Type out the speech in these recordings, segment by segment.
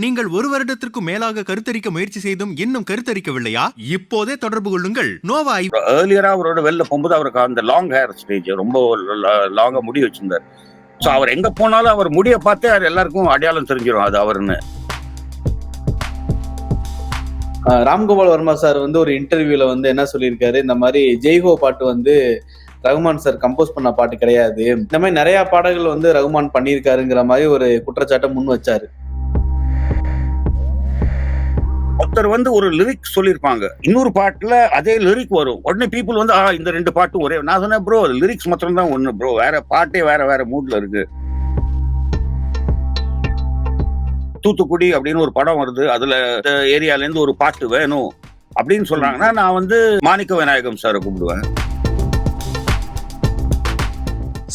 நீங்கள் ஒரு வருடத்திற்கு மேலாக கருத்தரிக்க முயற்சி செய்தும் இன்னும் கருத்தரிக்கவில்லையா? இப்போதே தொடர்பு கொள்ளுங்கள். நோவா ஏர்லியரா அவரோட வெளில போகும்போது அவருக்கு அந்த லாங் ஹேர் ஸ்டேஜ் ரொம்ப லாங்கா முடி வச்சிருந்தார். ஸோ அவர் எங்க போனாலும் அவர் முடியை பார்த்தே அது எல்லாருக்கும் அடையாளம் தெரிஞ்சிடும் அது அவருன்னு. ராம்கோபால் வர்மா சார் வந்து ஒரு இன்டர்வியூல வந்து என்ன சொல்லியிருக்காரு, இந்த மாதிரி ஜெய்ஹோ பாட்டு வந்து ரகுமான் சார் கம்போஸ் பண்ண பாட்டு கிடையாது, இந்த மாதிரி நிறைய பாடல்கள் வந்து ரகுமான் பண்ணியிருக்காருங்கிற மாதிரி ஒரு குற்றச்சாட்டை முன் வச்சாரு. ஒருத்தர் வந்து ஒரு லிரிக் சொல்லியிருப்பாங்க, இன்னொரு பாட்டுல அதே லிரிக் வரும், உடனே பீப்புள் வந்து இந்த ரெண்டு பாட்டும் ஒரே. நான் சொன்னேன் ப்ரோ லிரிக்ஸ் மாத்திரம் தான் ஒண்ணு ப்ரோ, வேற பாட்டே வேற வேற மூட்ல இருக்கு. தூத்துக்குடி அப்படின்னு ஒரு படம் வருது, அதுல ஏரியால இருந்து ஒரு பாட்டு வேணும் அப்படின்னு சொல்றாங்கன்னா நான் வந்து மாணிக்க விநாயகம் சாரை கூப்பிடுவேன்.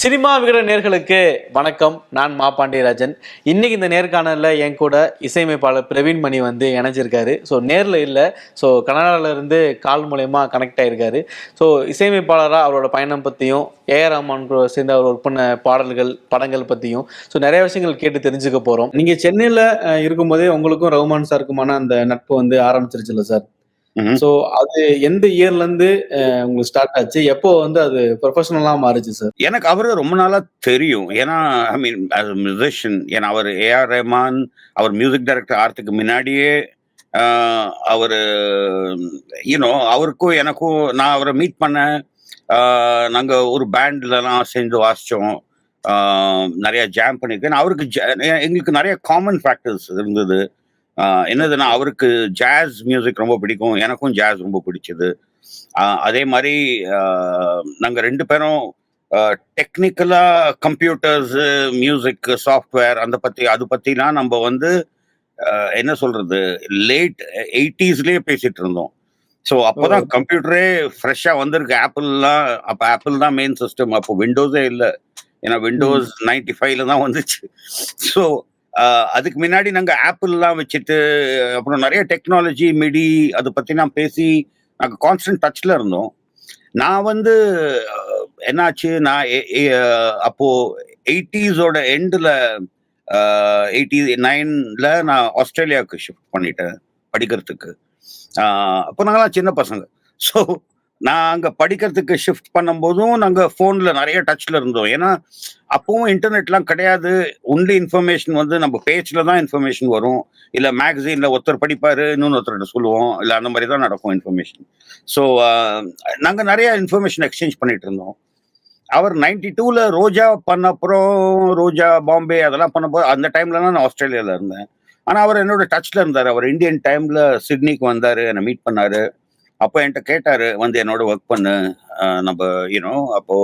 சினிமா விகட நேர்களுக்கு வணக்கம், நான் மா பாண்டியராஜன். இன்னைக்கு இந்த நேர்காணலில் என் கூட இசையமைப்பாளர் பிரவீன் மணி வந்து இணைஞ்சிருக்காரு. ஸோ நேரில் இல்லை, ஸோ கனடாவிலேருந்து கால் மூலயமா கனெக்ட் ஆகிருக்காரு. ஸோ இசையமைப்பாளராக அவரோட பயணம் பற்றியும் ஏஆர் ரஹ்மான் சேர்ந்து அவர் ஒர்க் பண்ண பாடல்கள் படங்கள் பற்றியும் ஸோ நிறைய விஷயங்கள் கேட்டு தெரிஞ்சுக்க போகிறோம். நீங்கள் சென்னையில் இருக்கும்போதே உங்களுக்கும் ரஹ்மான் சாருக்குமான அந்த நட்பு வந்து ஆரம்பிச்சிருச்சுல்ல சார்? சோ அது எந்த இயர்ல இருந்து உங்களுக்கு ஸ்டார்ட் ஆச்சு, எப்போ வந்து அது ப்ரொஃபஷனலா மாறுச்சு சார்? எனக்கு அவரு ரொம்ப நாளா தெரியும். ஏன்னா ஐ மீன் as a musician, ஏன்னா அவர் ஏஆர் ரஹ்மான் அவர் மியூசிக் டைரக்டர் ஆகிறதுக்கு முன்னாடியே அவரு யூனோ அவருக்கும் எனக்கும் நான் அவரை மீட் பண்ணேன். நாங்க ஒரு பேண்ட்லலாம் சேர்ந்து வாசிச்சோம், நிறைய ஜாம் பண்ணியிருக்கேன். அவருக்கு எங்களுக்கு நிறைய காமன் ஃபேக்டர்ஸ் இருந்தது. என்னதுன்னா அவருக்கு ஜாஸ் மியூசிக் ரொம்ப பிடிக்கும், எனக்கும் ஜாஸ் ரொம்ப பிடிச்சது. அதே மாதிரி நாங்கள் ரெண்டு பேரும் டெக்னிக்கலா கம்ப்யூட்டர்ஸ் மியூசிக் சாஃப்ட்வேர் அது பத்திலாம் நம்ம வந்து என்ன சொல்றது லேட் 80s பேசிட்டு இருந்தோம். ஸோ அப்போதான் கம்ப்யூட்டரே ஃப்ரெஷ்ஷா வந்திருக்கு. அப்போ ஆப்பிள் தான் மெயின் சிஸ்டம், அப்போ விண்டோஸே இல்லை, ஏன்னா விண்டோஸ் 95 தான் வந்துச்சு. ஸோ அதுக்கு முன்னாடி நாங்கள் ஆப்பிள்லாம் வச்சுட்டு அப்புறம் நிறைய டெக்னாலஜி மிடி அதை பற்றிலாம் பேசி நாங்கள் கான்ஸ்டன்ட் டச்சில் இருந்தோம். நான் வந்து என்னாச்சு, நான் அப்போ 80s எண்டில் 89 நான் ஆஸ்திரேலியாவுக்கு ஷிஃப்ட் பண்ணிட்டேன் படிக்கிறதுக்கு. அப்போ நாங்களாம் சின்ன பசங்க. ஸோ நான் அங்கே படிக்கிறதுக்கு ஷிஃப்ட் பண்ணும்போதும் நாங்கள் ஃபோனில் நிறைய டச்சில் இருந்தோம். ஏன்னா அப்பவும் இன்டர்நெட்லாம் கிடையாது. ஒன்லி இன்ஃபர்மேஷன் வந்து நம்ம பேஜில் தான் இன்ஃபர்மேஷன் வரும், இல்லை மேகசீனில் ஒருத்தர் படிப்பார் இன்னொன்று ஒருத்தர்கிட்ட சொல்லுவோம், இல்லை அந்த மாதிரி தான் நடக்கும் இன்ஃபர்மேஷன். ஸோ நாங்கள் நிறைய இன்ஃபர்மேஷன் எக்ஸ்சேஞ்ச் பண்ணிட்டு இருந்தோம். அவர் 92 ரோஜா பண்ணப்புறம் ரோஜா பாம்பே அதெல்லாம் பண்ணப்போ அந்த டைம்லலாம் நான் ஆஸ்திரேலியாவில் இருந்தேன். ஆனால் அவர் என்னோட டச்சில் இருந்தார். அவர் இந்தியன் டைமில் சிட்னிக்கு வந்தார், என்னை மீட் பண்ணார். அப்போ என்கிட்ட கேட்டார் வந்து என்னோட ஒர்க் பண்ணு, நம்ம யூனோ அப்போ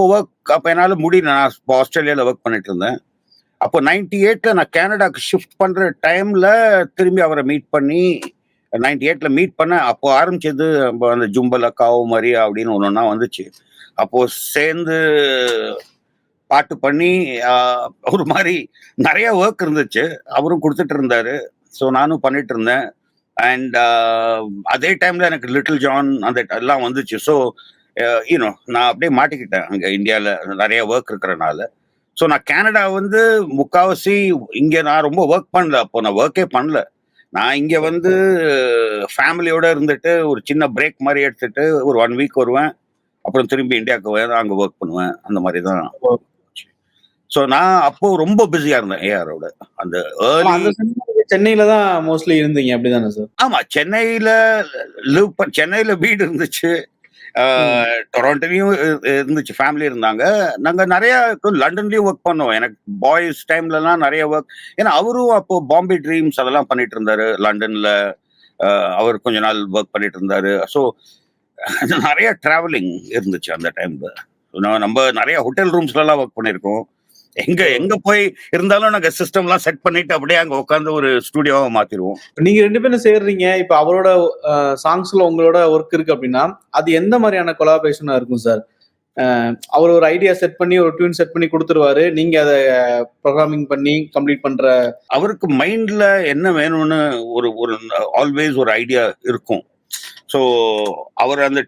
ஒர்க் அப்போ என்னால் முடியல, நான் இப்போ ஆஸ்திரேலியாவில் ஒர்க் பண்ணிட்டு இருந்தேன். அப்போ 98 நான் கனடாக்கு ஷிஃப்ட் பண்ணுற டைமில் திரும்பி அவரை மீட் பண்ணி 98 மீட் பண்ண. அப்போ ஆரம்பிச்சது அந்த ஜும்பல காவு மரியா அப்படின்னு ஒன்றா வந்துச்சு. அப்போ சேர்ந்து பாட்டு பண்ணி ஒரு மாதிரி நிறைய ஒர்க் இருந்துச்சு, அவரும் கொடுத்துட்டு இருந்தாரு. ஸோ நானும் பண்ணிட்டு இருந்தேன். அண்ட் அதே டைம்ல எனக்கு லிட்டில் ஜான் அந்த எல்லாம் வந்துச்சு. ஸோ யூனோ நான் அப்படியே மாட்டிக்கிட்டேன் அங்கே இந்தியாவில் நிறைய ஒர்க் இருக்கிறனால. ஸோ நான் கனடா வந்து முக்காவாசி இங்கே நான் ரொம்ப ஒர்க் பண்ணல. அப்போ நான் ஒர்க்கே பண்ணல. நான் இங்கே வந்து ஃபேமிலியோட இருந்துட்டு ஒரு சின்ன பிரேக் மாதிரி எடுத்துட்டு ஒரு 1 வீக் வருவேன், அப்புறம் திரும்பி இந்தியாவுக்கு அங்கே ஒர்க் பண்ணுவேன், அந்த மாதிரி தான். ஸோ நான் அப்போ ரொம்ப பிஸியா இருந்தேன் ஏஆரோட. அந்த சென்னையில தான் மோஸ்ட்லி இருந்தீங்க அப்படிதானே சார்? ஆமா, சென்னையில வீடு இருந்துச்சு, டொராண்டோலையும் இருந்துச்சு, ஃபேமிலி இருந்தாங்க. நாங்க நிறைய லண்டன்லயும் ஒர்க் பண்ணோம். எனக்கு பாய்ஸ் டைம்லலாம் நிறைய ஒர்க், ஏன்னா அவரும் அப்போ பாம்பே ட்ரீம்ஸ் அதெல்லாம் பண்ணிட்டு இருந்தாரு லண்டன்ல. அவர் கொஞ்ச நாள் ஒர்க் பண்ணிட்டு இருந்தாரு. ஸோ நிறைய டிராவலிங் இருந்துச்சு அந்த டைம்ல. நம்ம நிறைய ஹோட்டல் ரூம்ஸ்லாம் ஒர்க் பண்ணியிருக்கோம். எங்க போய் இருந்தாலும் நாங்க சிஸ்டம்லாம் செட் பண்ணிட்டு அப்படியே அங்க உட்காந்து ஒரு ஸ்டுடியோவா மாத்திடுவோம். நீங்க ரெண்டு பேரும் சேர்றீங்க, இப்ப அவரோட சாங்ஸ்ல உங்களோட ஒர்க் இருக்கு அப்படின்னா அது எந்த மாதிரியான கொலாபரேஷனா இருக்கும் சார்? அவர் ஒரு ஐடியா செட் பண்ணி ஒரு டியூன் செட் பண்ணி கொடுத்துருவாரு, நீங்க அதை ப்ரோக்ராமிங் பண்ணி கம்ப்ளீட் பண்ற. அவருக்கு மைண்ட்ல என்ன வேணும்னு ஒரு ஆல்வேஸ் ஒரு ஐடியா இருக்கும். ஸோ அவர் அந்த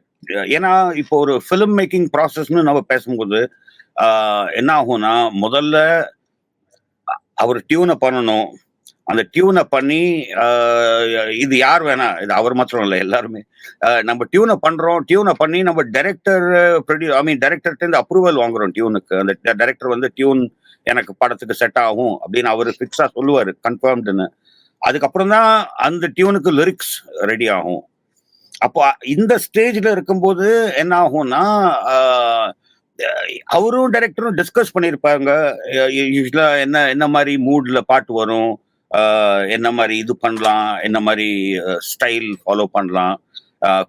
ஏன்னா இப்போ ஒரு ஃபிலிம் மேக்கிங் ப்ராசஸ்ன்னு நம்ம பேசும்போது என்ன ஆகும்னா, முதல்ல அவர் டியூனை பண்ணணும். அந்த டியூனை பண்ணி இது யார் வேணா, இது அவர் மாத்திரம் இல்லை, எல்லாருமே நம்ம டியூனை பண்றோம். டியூனை பண்ணி நம்ம டைரக்டர் டைரக்டர்கிட்ட அப்ரூவல் வாங்குறோம் டியூனுக்கு. அந்த டைரக்டர் வந்து டியூன் எனக்கு படத்துக்கு செட் ஆகும் அப்படின்னு அவர் ஃபிக்ஸா சொல்லுவாரு, கன்ஃபர்ம்டுன்னு. அதுக்கப்புறம் தான் அந்த டியூனுக்கு லிரிக்ஸ் ரெடி ஆகும். அப்போ இந்த ஸ்டேஜ்ல இருக்கும்போது என்ன ஆகும்னா, அவரும் டைரக்டரும் டிஸ்கஸ் பண்ணியிருப்பாங்க. யூஸ்வலா என்ன என்ன மாதிரி மூட்ல பாட்டு வரும், என்ன மாதிரி இது பண்ணலாம், என்ன மாதிரி ஸ்டைல் ஃபாலோ பண்ணலாம்,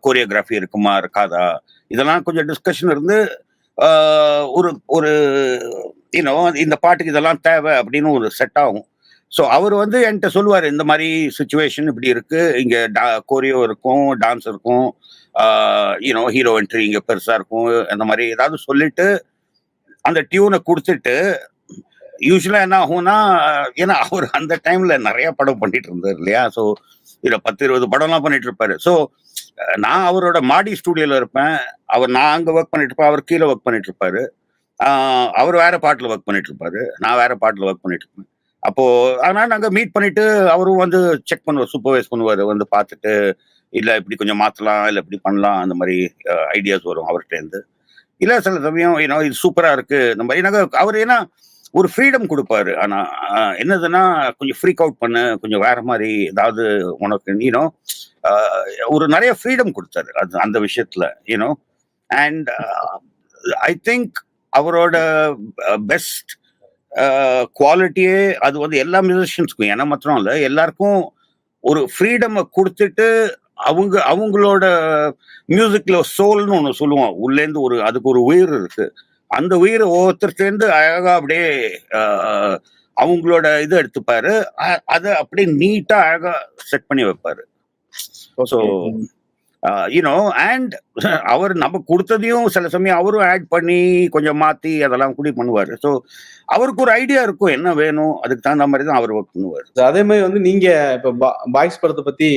கோரியோகிராஃபி இருக்குமா இருக்காதா, இதெல்லாம் கொஞ்சம் டிஸ்கஷன் இருந்து ஒரு ஒரு யூனோ இந்த பாட்டுக்கு இதெல்லாம் தேவை அப்படின்னு ஒரு செட் ஆகும். ஸோ அவர் வந்து என்கிட்ட சொல்லுவார், இந்த மாதிரி சுச்சுவேஷன் இப்படி இருக்கு, இங்க கோரியோ இருக்கும், டான்ஸ் இருக்கும், யூனோ ஹீரோ என்ட்ரி இங்க பெருசா இருக்கும், அந்த மாதிரி ஏதாவது சொல்லிட்டு அந்த டியூனை கொடுத்துட்டு, யூஸ்வலா என்ன ஆகும்னா, ஏன்னா அவர் அந்த டைம்ல நிறைய படம் பண்ணிட்டு இருந்தார் இல்லையா, ஸோ இதுல 10-20 படம்லாம் பண்ணிட்டு இருப்பாரு. ஸோ நான் அவரோட மாடி ஸ்டுடியோல இருப்பேன், நான் அங்க ஒர்க் பண்ணிட்டு இருப்பேன், அவர் கீழே ஒர்க் பண்ணிட்டு இருப்பாரு. அவர் வேற பாட்டுல ஒர்க் பண்ணிட்டு இருப்பாரு, நான் வேற பாட்டுல ஒர்க் பண்ணிட்டு இருப்பேன். அப்போ அதனால நாங்க மீட் பண்ணிட்டு அவரும் வந்து செக் பண்ணுவார், சூப்பர்வைஸ் பண்ணுவாரு, வந்து பார்த்துட்டு இல்ல இப்படி கொஞ்சம் மாத்தலாம், இல்ல இப்படி பண்ணலாம், அந்த மாதிரி ஐடியாஸ் வரும் அவர்கிட்ட இருந்து. இல்ல சில சமயம் இது சூப்பரா இருக்கு இந்த மாதிரி நாங்க அவர் ஏன்னா ஒரு ஃப்ரீடம் கொடுப்பாரு. ஆனா என்னதுன்னா, கொஞ்சம் ஃப்ரீக் அவுட் பண்ணு, கொஞ்சம் வேற மாதிரி ஏதாவது உனக்கு ஒரு நிறைய ஃப்ரீடம் கொடுத்தாரு அது அந்த விஷயத்துல. அண்ட் ஐ திங்க் அவரோட பெஸ்ட் குவாலிட்டியே அது வந்து எல்லா மியூசிஷியன்ஸ்க்கும், என்ன மாத்திரம் இல்லை, எல்லாருக்கும் ஒரு ஃப்ரீடமை கொடுத்துட்டு அவங்களோட மியூசிக்ல சோல்னு ஒன்று சொல்லுவோம், உள்ளேருந்து அதுக்கு ஒரு உயிர் இருக்கு. அந்த உயிரை ஒவ்வொருத்தர்லேருந்து அழகா அப்படியே அவங்களோட இதை எடுத்துப்பாரு, அதை அப்படியே நீட்டா அழகா செட் பண்ணி வைப்பாரு. ஸோ அண்ட் அவர் நம்ம கொடுத்ததையும் சில சமயம் அவரும் ஆட் பண்ணி கொஞ்சம் மாத்தி அதெல்லாம் கூட பண்ணுவாரு. ஸோ அவருக்கு ஒரு ஐடியா இருக்கும் என்ன வேணும், அதுக்கு தகுந்த மாதிரி தான் அவர் ஒர்க் பண்ணுவார். அதே மாதிரி வந்து நீங்க இப்ப பாய்ஸ் படத்தை பத்தி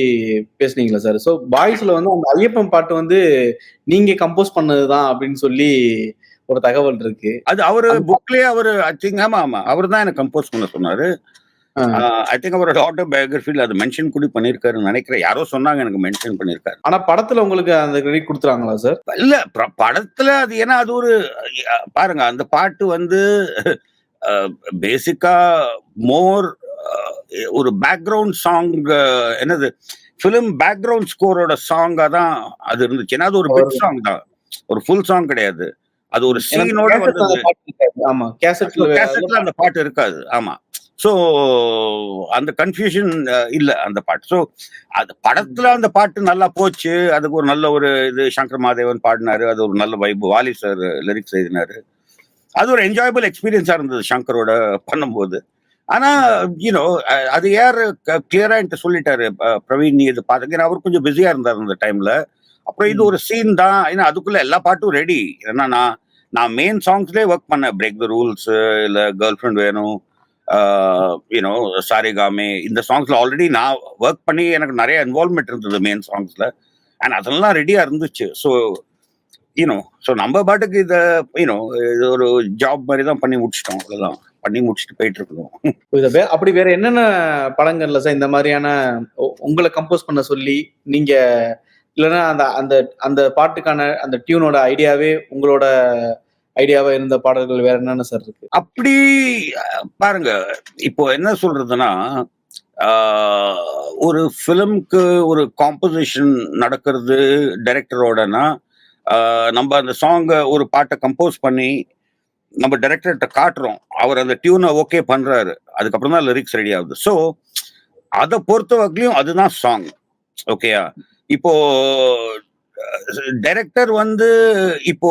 பேசுனீங்களா சார்? ஸோ பாய்ஸ்ல வந்து அந்த ஐயப்பன் பாட்டு வந்து நீங்க கம்போஸ் பண்ணதுதான் அப்படின்னு சொல்லி ஒரு தகவல் இருக்கு. அது அவரு புக்லயே அவரு ஐ திங்க் ஆமா அவர் தான் எனக்கு கம்போஸ் பண்ண சொன்னாரு. ஐ திங்க் அவரோட ஆட்டோபயோகிராஃபில அது மென்ஷன் கூட பண்ணிருக்காருன்னு நினைக்கிறேன். யாரோ சொன்னாங்க, எனக்கு மென்ஷன் பண்ணிருக்காரு. ஆனா படத்துல உங்களுக்கு அந்த கிரெடிட் கொடுத்துறாங்களா சார்? இல்ல படத்துல அது ஏன்னா அது ஒரு பாருங்க, அந்த பாட்டு வந்து பேசிக்கா மோர் ஒரு பேக்ரவுண்ட் சாங், என்னது பிலிம் பேக்ரவுண்ட் ஸ்கோரோட சாங்கா தான் அது இருந்துச்சு. ஏன்னா அது ஒரு பிட் சாங் தான், ஒரு ஃபுல் சாங் கிடையாது. அது ஒரு சீனோட வந்து ஆமா கேசட்ல அந்த பாட்டு இருக்காது. ஆமா, ஸோ அந்த கன்ஃபியூஷன் இல்ல அந்த பாட்டு. ஸோ அது படத்துல அந்த பாட்டு நல்லா போச்சு, அதுக்கு ஒரு நல்ல ஒரு இது சங்கர் மாதேவன் பாடினாரு, அது ஒரு நல்ல வைப்பு, வாலி சார் லிரிக்ஸ் எழுதினாரு. அது ஒரு என்ஜாயபிள் எக்ஸ்பீரியன்ஸா இருந்தது சங்கரோட பண்ணும்போது. ஆனா அது யார் கிளியரா என்கிட்ட சொல்லிட்டாரு, பிரவீன் நீ இது பாத்துக்க, அவர் கொஞ்சம் பிஸியா இருந்தார் அந்த டைம்ல. அப்புறம் இது ஒரு சீன் தான், ஏன்னா அதுக்குள்ள எல்லா பாட்டும் ரெடி. ஏன்னா நான் மெயின் சாங்ஸ்லேயே ஒர்க் பண்ணேன், பிரேக் த ரூல்ஸ், இல்ல கேர்ள் ஃப்ரெண்ட் வேணும், சாரிகாமே, இந்த சாங்ஸ்ல ஆல்ரெடி நான் ஒர்க் பண்ணி எனக்கு நிறைய இன்வால்வ்மெண்ட் இருந்தது மெயின் சாங்ஸ்ல. அண்ட் அதெல்லாம் ரெடியா இருந்துச்சு. ஸோ நம்ம பாட்டுக்கு இது ஒரு ஜாப் மாதிரி தான் பண்ணி முடிச்சிட்டோம், அவ்வளவுதான். பண்ணி முடிச்சுட்டு போயிட்டு இருக்கணும். அப்படி வேற என்னென்ன படங்கள்ல சார் இந்த மாதிரியான உங்களை கம்போஸ் பண்ண சொல்லி நீங்க, இல்லைன்னா அந்த அந்த அந்த பாட்டுக்கான அந்த டியூனோட ஐடியாவே உங்களோட ஐடியாவா இருந்த பாடல்கள் வேற என்னென்ன சார் இருக்கு? அப்படி பாருங்க, இப்போ என்ன சொல்றதுன்னா, ஒரு ஃபிலிம்க்கு ஒரு காம்போசிஷன் நடக்கிறது டைரக்டரோடனா, நம்ம அந்த சாங்கை ஒரு பாட்டை கம்போஸ் பண்ணி நம்ம டைரக்டர்கிட்ட காட்டுறோம், அவர் அந்த டியூனை ஓகே பண்றாரு, அதுக்கப்புறம் தான் லிரிக்ஸ் ரெடி ஆகுது. ஸோ அதை பொறுத்த வரைக்கும் அதுதான் சாங். ஓகேயா? இப்போ டைரக்டர் வந்து இப்போ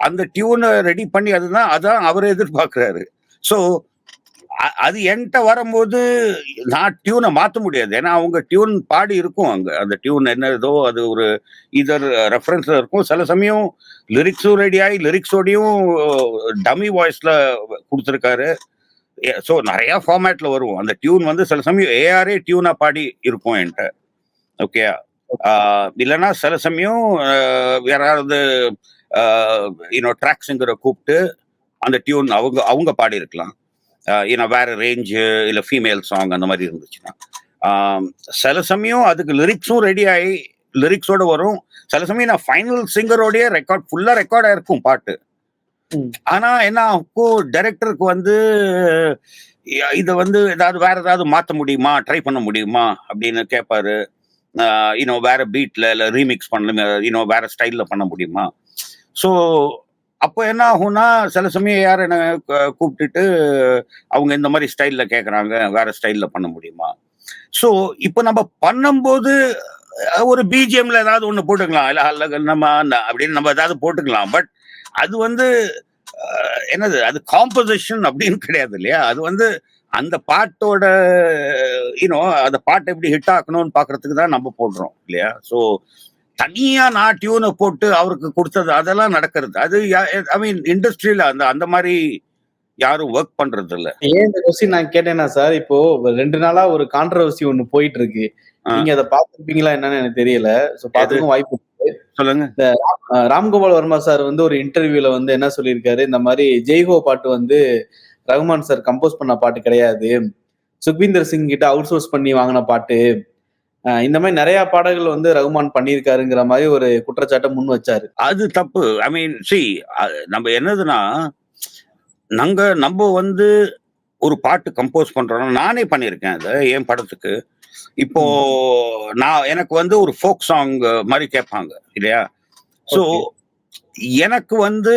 அந்த டியூனை ரெடி பண்ணி அதான் அவர் எதிர்பார்க்கிறாரு. ஸோ அது என்கிட்ட வரும்போது நான் டியூனை மாற்ற முடியாது, ஏன்னா அவங்க டியூன் பாடி இருக்கும், அங்க அந்த டியூன் என்னதோ அது ஒரு இதர் ரெஃபரன்ஸ்ல இருக்கும். சில சமயம் லிரிக்ஸும் ரெடி ஆகி லிரிக்ஸோடையும் டம்மி வாய்ஸ்ல கொடுத்துருக்காரு. ஸோ நிறைய ஃபார்மேட்ல வரும் அந்த டியூன் வந்து. சில சமயம் ஏஆரே டியூனா பாடி இருக்கும் என்கிட்ட. ஓகே, இல்லைன்னா சில சமயம் யாராவது ட்ராக் சிங்கரை கூப்பிட்டு அந்த டியூன் அவங்க பாடி இருக்கலாம். வேற ரேஞ்சு இல்லை ஃபீமேல் சாங் அந்த மாதிரி இருந்துச்சுன்னா. சில சமயம் அதுக்கு லிரிக்ஸும் ரெடி ஆகி லிரிக்ஸோட வரும். சில சமயம் நான் ஃபைனல் சிங்கரோடைய ஃபுல்லா ரெக்கார்ட் ஆயிருக்கும் பாட்டு. ஆனா என்ன ஆகும், டைரக்டருக்கு வந்து இதை வந்து வேற ஏதாவது மாற்ற முடியுமா, ட்ரை பண்ண முடியுமா அப்படின்னு கேட்பாரு. வேற பீட்ல இல்லை ரீமிக்ஸ் பண்ணல, வேற ஸ்டைல்ல பண்ண முடியுமா. ஸோ அப்போ என்ன ஆகும்னா, சில சமயம் யார் என்ன கூப்பிட்டுட்டு அவங்க இந்த மாதிரி ஸ்டைல்ல கேட்குறாங்க, வேற ஸ்டைல்ல பண்ண முடியுமா. ஸோ இப்போ நம்ம பண்ணும்போது ஒரு பிஜிஎம்ல ஏதாவது ஒன்று போட்டுக்கலாம், இல்லை அல்ல நம்ம அப்படின்னு நம்ம ஏதாவது போட்டுக்கலாம். பட் அது வந்து என்னது, அது காம்போசிஷன் அப்படின்னு கிடையாது இல்லையா. அது வந்து அந்த பாட்டோட அந்த பாட்டை எப்படி ஹிட் ஆக்கணும்னு பாக்குறதுக்கு தான் நம்ம போடுறோம் இல்லையா. ஸோ தனியா நான் டியூனை போட்டு அவருக்கு கொடுத்தது அதெல்லாம் நடக்கிறது. அது ஐ மீன் இண்டஸ்ட்ரியில அந்த மாதிரி யாரும் ஒர்க் பண்றது இல்ல. ஏன் இந்த கொஸ்டின் நான் கேட்டேன்னா சார், இப்போ 2 நாளா ஒரு கான்ட்ரவர்சி ஒண்ணு போயிட்டு இருக்கு. நீங்க அதை பார்த்துருப்பீங்களா என்னன்னு எனக்கு தெரியல. ஸோ பார்த்துக்கும் வாய்ப்பு இருக்கு. சொல்லுங்க. இந்த ராம்கோபால் வர்மா சார் வந்து ஒரு இன்டர்வியூல வந்து என்ன சொல்லியிருக்காரு, இந்த மாதிரி ஜெய்ஹோ பாட்டு வந்து ரகுமான் சார் கம்போஸ் பண்ண பாட்டு கிடையாது, சுக்வீந்தர் சிங் கிட்ட அவுட் சோர்ஸ் பண்ணி வாங்கின பாட்டு, இந்த மாதிரி நிறைய பாடல்கள் வந்து ரகுமான் பண்ணியிருக்காருங்கிற மாதிரி ஒரு குற்றச்சாட்டை முன் வச்சாரு. அது தப்பு. ஐ மீன் நம்ம என்னதுன்னா, நம்ம வந்து ஒரு பாட்டு கம்போஸ் பண்றோம். நானே பண்ணியிருக்கேன் அதை என் படத்துக்கு. இப்போ எனக்கு வந்து ஒரு ஃபோக் சாங் மாதிரி கேட்பாங்க இல்லையா. ஸோ எனக்கு வந்து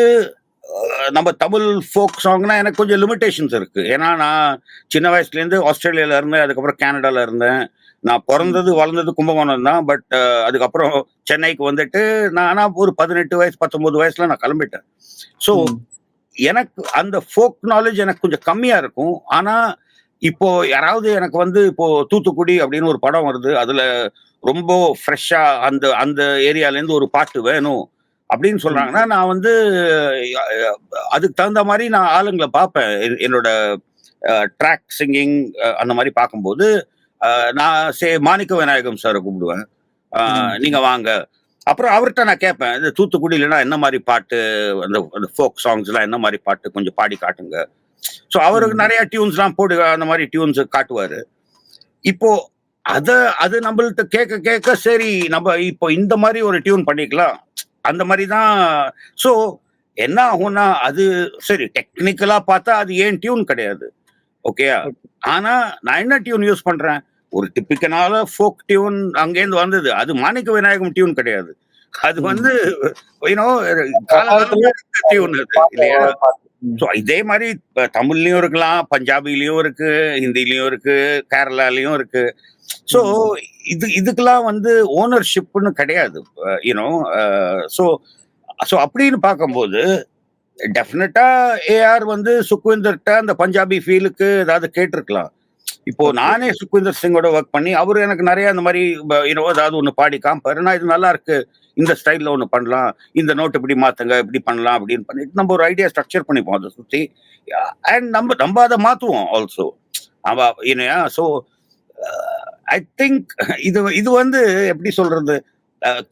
நம்ம தமிழ் ஃபோக் சாங்னா எனக்கு கொஞ்சம் லிமிடேஷன்ஸ் இருக்கு. ஏன்னா நான் சின்ன வயசுலேருந்து ஆஸ்திரேலியால இருந்தேன், அதுக்கப்புறம் கனடால இருந்தேன். நான் பிறந்தது வளர்ந்தது கும்பகோணம் தான். பட் அதுக்கப்புறம் சென்னைக்கு வந்துட்டு நான் ஒரு 18 வயசு 19 வயசுல நான் கிளம்பிட்டேன். ஸோ எனக்கு அந்த ஃபோக் நாலேஜ் எனக்கு கொஞ்சம் கம்மியா இருக்கும். ஆனா இப்போ யாராவது எனக்கு வந்து இப்போ தூத்துக்குடி அப்படின்னு ஒரு படம் வருது, அதுல ரொம்ப ஃப்ரெஷ்ஷா அந்த ஏரியால இருந்து ஒரு பாட்டு வேணும் அப்படின்னு சொல்றாங்கன்னா, நான் வந்து அதுக்கு தகுந்த மாதிரி நான் ஆளுங்களை பார்ப்பேன். என்னோட ட்ராக் சிங்கிங் அந்த மாதிரி பார்க்கும்போது நான் மாணிக்க விநாயகம் சாரை கூப்பிடுவேன். நீங்க வாங்க. அப்புறம் அவர்கிட்ட நான் கேட்பேன், இந்த தூத்துக்குடியிலனா என்ன மாதிரி பாட்டு, அந்த ஃபோக் சாங்ஸ்லாம் என்ன மாதிரி பாட்டு கொஞ்சம் பாடி காட்டுங்க. ஸோ அவருக்கு நிறைய டியூன்ஸ்லாம் போடு, அந்த மாதிரி டியூன்ஸ் காட்டுவாரு. இப்போ அது நம்மள்ட்ட கேட்க கேட்க சரி நம்ம இப்போ இந்த மாதிரி ஒரு டியூன் பண்ணிக்கலாம் அந்த மாதிரி தான். ஸோ என்ன ஆகும்னா, அது சரி டெக்னிக்கலா பார்த்தா அது ஏன் டியூன் கிடையாது, ஓகேயா. ஆனா நான் என்ன டியூன் யூஸ் பண்றேன், ஒரு டிப்பிக்கனால ஃபோக் டியூன் அங்கேருந்து வந்தது. அது மாணிக்க விநாயகம் டியூன் கிடையாது. அது வந்து டியூன் அது இல்லையா. ஸோ இதே மாதிரி தமிழ்லயும் இருக்கலாம், பஞ்சாபிலையும் இருக்கு, ஹிந்திலையும் இருக்கு, கேரளாலையும் இருக்கு. ஸோ இதுக்கெல்லாம் வந்து ஓனர்ஷிப்னு கிடையாது. ஸோ அப்படின்னு பார்க்கும்போது டெஃபினட்டா ஏஆர் வந்து சுக்விந்தர்கிட்ட அந்த பஞ்சாபி ஃபீலுக்கு ஏதாவது கேட்டிருக்கலாம். இப்போ நானே சுக்விந்தர் சிங்கோட ஒர்க் பண்ணி அவரு எனக்கு நிறைய அந்த மாதிரி ஏதாவது ஒன்று பாடி காமிப்பாரு. நான் இது நல்லா இருக்கு, இந்த ஸ்டைல்ல ஒன்று பண்ணலாம், இந்த நோட் இப்படி மாத்துங்க, இப்படி பண்ணலாம் அப்படின்னு பண்ணிட்டு நம்ம ஒரு ஐடியா ஸ்ட்ரக்சர் பண்ணிப்போம் அதை சுற்றி. அண்ட் நம்ம அதை மாற்றுவோம் ஆல்சோ. ஸோ ஐ திங்க் இது வந்து எப்படி சொல்றது,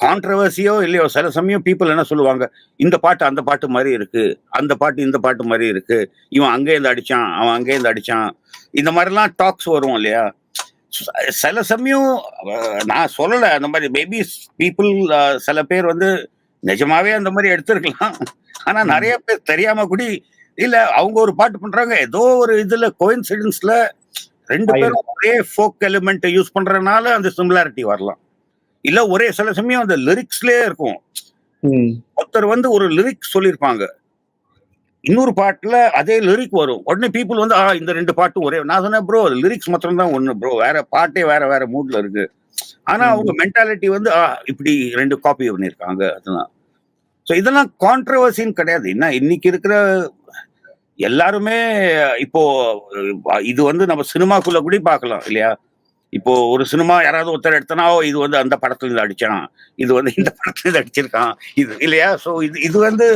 கான்ட்ரவர்சியோ இல்லையோ, சில சமயம் பீப்புள் என்ன சொல்லுவாங்க, இந்த பாட்டு அந்த பாட்டு மாதிரி இருக்கு, அந்த பாட்டு இந்த பாட்டு மாதிரி இருக்கு, இவன் அங்கேருந்து அடிச்சான், அவன் அங்கேருந்து அடிச்சான், இந்த மாதிரிலாம் டாக்ஸ் வரும் இல்லையா. சில சமயம் நான் சொல்லலை அந்த மாதிரி, மேபி பீப்புள் சில பேர் வந்து நிஜமாவே அந்த மாதிரி எடுத்திருக்கலாம். ஆனா நிறைய பேர் தெரியாம கூட இல்ல, அவங்க ஒரு பாட்டு பண்றாங்க, ஏதோ ஒரு இதுல கோயின்சிடன்ஸ்ல 2 பேரும் ஒரே ஃபோக் எலிமெண்ட் யூஸ் பண்றதுனால அந்த சிமிலாரிட்டி வரலாம். இல்ல ஒரே சில சமயம் அந்த லிரிக்ஸ்லயே இருக்கும். ஒருத்தர் வந்து ஒரு லிரிக்ஸ் சொல்லியிருப்பாங்க, இன்னொரு பாட்டுல அதே லிரிக் வரும், உடனே பீப்புள் வந்து இந்த 2 பாட்டும் ஒரே. நான் சொன்னேன், ப்ரோ லிரிக்ஸ் மாத்திரம் தான் ஒண்ணு ப்ரோ, வேற பாட்டே வேற மூட்ல இருக்கு. ஆனா அவங்க மென்டாலிட்டி வந்து இப்படி 2 காப்பி பண்ணியிருக்காங்க. அதெல்லாம் ஸோ இதெல்லாம் கான்ட்ரவர்சின்னு கிடையாது. என்ன இன்னைக்கு இருக்கிற எல்லாருமே இப்போ இது வந்து நம்ம சினிமாக்குள்ள கூட பார்க்கலாம் இல்லையா. இப்போ ஒரு சினிமா யாராவது ஒருத்தர் எடுத்தனா, இது வந்து அந்த படத்துல இருந்து அடிச்சான், இது வந்து இந்த படத்துல இருந்து அடிச்சிருக்கான், இது இல்லையா. ஸோ இது வந்து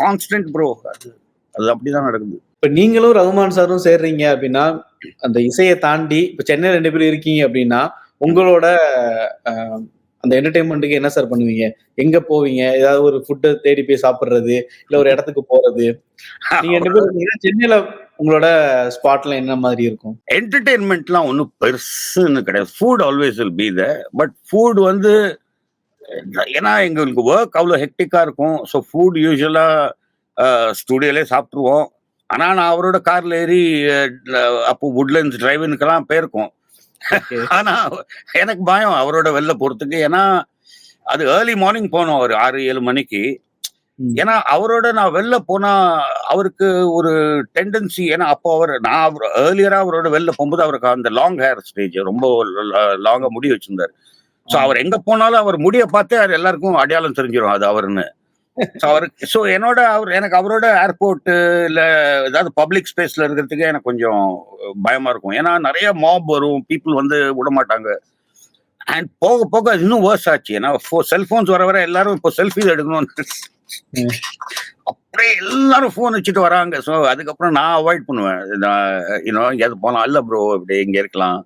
கான்ஸ்டன்ட் ப்ரோ, அது அப்படிதான் நடக்குது. இப்ப நீங்களும் ரகுமான் சாரும் சேர்றீங்க அப்படின்னா, அந்த இசையை தாண்டி இப்ப சென்னை 2 பேரும் இருக்கீங்க அப்படின்னா, உங்களோட அந்த என்டர்டைன்மெண்ட்டுக்கு என்ன சார் பண்ணுவீங்க? எங்க போவீங்க? ஏதாவது ஒரு ஃபுட்டை தேடி போய் சாப்பிடுறது, இல்ல ஒரு இடத்துக்கு போறது? நீங்க 2 பேரும் சென்னையில உங்களோட ஸ்பாட்ல என்ன மாதிரி இருக்கும்? என்டர்டெயின்மெண்ட்லாம் ஒன்றும் பெருசுன்னு கிடையாது. Food always will be the but food வந்து ஏன்னா எங்களுக்கு ஒர்க் அவ்வளோ ஹெக்டிக்காக இருக்கும். ஸோ ஃபுட் யூஸ்வலாக ஸ்டுடியோலே சாப்பிட்ருவோம். ஆனால் நான் அவரோட காரில் ஏறி அப்போ வுட்லண்ட்ஸ் டிரைவினுக்கெல்லாம் போயிருக்கோம். Okay. ஆனால் எனக்கு பயம் அவரோட வெளில போகிறதுக்கு. ஏன்னா அது ஏர்லி மார்னிங் போனோம், ஒரு 6-7 மணிக்கு. ம். ஏன்னா அவரோட நான் வெளில போனா அவருக்கு ஒரு டெண்டன்சி, ஏன்னா அப்போ நான் ஏர்லியரா அவரோட வெளில போகும்போது அவருக்கு அந்த லாங் ஹேர் ஸ்டேஜ் ரொம்ப லாங்கா முடி வச்சிருந்தாரு. ஸோ அவர் எங்க போனாலும் அவர் முடியை பார்த்தே அது எல்லாருக்கும் அடையாளம் தெரிஞ்சிடும் அது அவருன்னு. ஸோ எனக்கு அவரோட ஏர்போர்ட் இல்ல ஏதாவது பப்ளிக் ஸ்பேஸ்ல இருக்கிறதுக்கே எனக்கு கொஞ்சம் பயமா இருக்கும். ஏன்னா நிறைய மாப் வரும், பீப்புள் வந்து விட மாட்டாங்க. அண்ட் போக போக அது இன்னும் வேர்ஸ் ஆச்சு. ஏன்னா செல்போன்ஸ் வர வர எல்லாரும் இப்போ செல்ஃபி எடுக்கணும்னு அப்படியே எல்லாரும் ஃபோன் வச்சுட்டு வராங்க. ஸோ அதுக்கப்புறம் நான் அவாய்ட் பண்ணுவேன். எங்கேயாவது போகலாம், இல்ல ப்ரோ இப்படி இங்க இருக்கலாம்.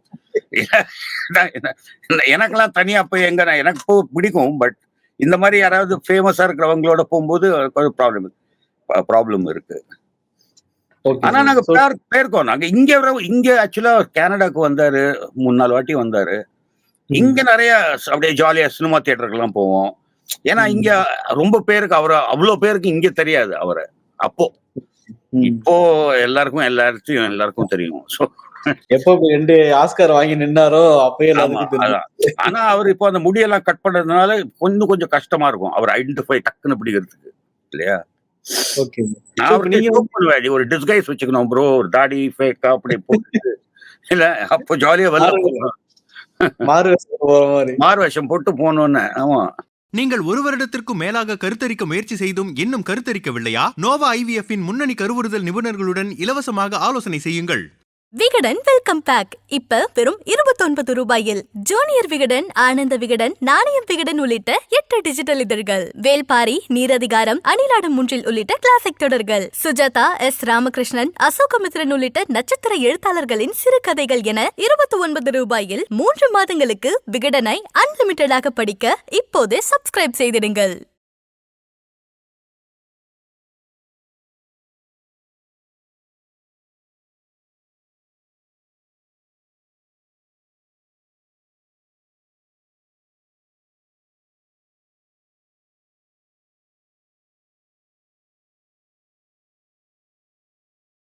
எனக்கெல்லாம் தனியா போய் எனக்கு பிடிக்கும். பட் இந்த மாதிரி யாராவது ஃபேமஸா இருக்கிறவங்களோட போகும்போது கொஞ்சம் ப்ராப்ளம் இருக்கு. Okay, ஆனா sir. நாங்க So, போயிருக்கோம். நாங்க இங்க ஆக்சுவலா கனடாக்கு வந்தாரு, 3-4 வாட்டி வந்தாரு. இங்க நிறைய அப்படியே ஜாலியா சினிமா தியேட்டருக்கெல்லாம் போவோம். ஏன்னா இங்க ரொம்ப பேருக்கு அவ்வளவு பேருக்கு இங்க தெரியாது அவரை. அப்போ இப்போ எல்லாருக்கும் தெரியும். ஸோ எப்போ 2 ஆஸ்கார் வாங்கி நின்னாரோ அப்பயே ஆமா எல்லாத்துக்கும் தெரியும். அதான். ஆனா அவர் இப்போ அந்த முடியெல்லாம் கட் பண்ணதுனால கொஞ்சம் கஷ்டமா இருக்கும் அவர் ஐடென்டிஃபை டக்குன்னு பிடிக்கிறதுக்கு, இல்லையா? ஓகே. நான் அவர்கிட்ட joke பண்ணுவேன், "நீ ஒரு டிஸ்கைஸ் வச்சுக்கணும் ப்ரோ, ஒரு தாடி ஃபேக்கா அப்படி போட்டு இல்ல அப்போ ஜாலியா வெளில போகலாம், மாறு வேஷம் போற மாதிரி. மாறு வேஷம் போட்டு போகணும்னு." ஆமா. நீங்கள் 1 வருடத்திற்கும் மேலாக கருத்தரிக்க முயற்சி செய்தும் இன்னும் கருத்தரிக்கவில்லையா? நோவா ஐவிஎஃப்பின் முன்னணி கருவுறுதல் நிபுணர்களுடன் இலவசமாக ஆலோசனை செய்யுங்கள். விகடன் வெல்கம் பேக் இப்ப வெறும் 29 ரூபாயில் ஜூனியர் விகடன், ஆனந்த விகடன், நாணயம் விகடன் உள்ளிட்ட 8 டிஜிட்டல் இதழ்கள், வேல்பாரி, நீரதிகாரம், அணிலாடும் முன்றில் உள்ளிட்ட கிளாசிக் தொடர்கள், சுஜாதா, எஸ் ராமகிருஷ்ணன், அசோகமித்ரன் உள்ளிட்ட நட்சத்திர எழுத்தாளர்களின் சிறுகதைகள் என 29 ரூபாயில் 3 மாதங்களுக்கு விகடனை அன்லிமிட்டடாக படிக்க இப்போதே சப்ஸ்கிரைப் செய்திடுங்கள்.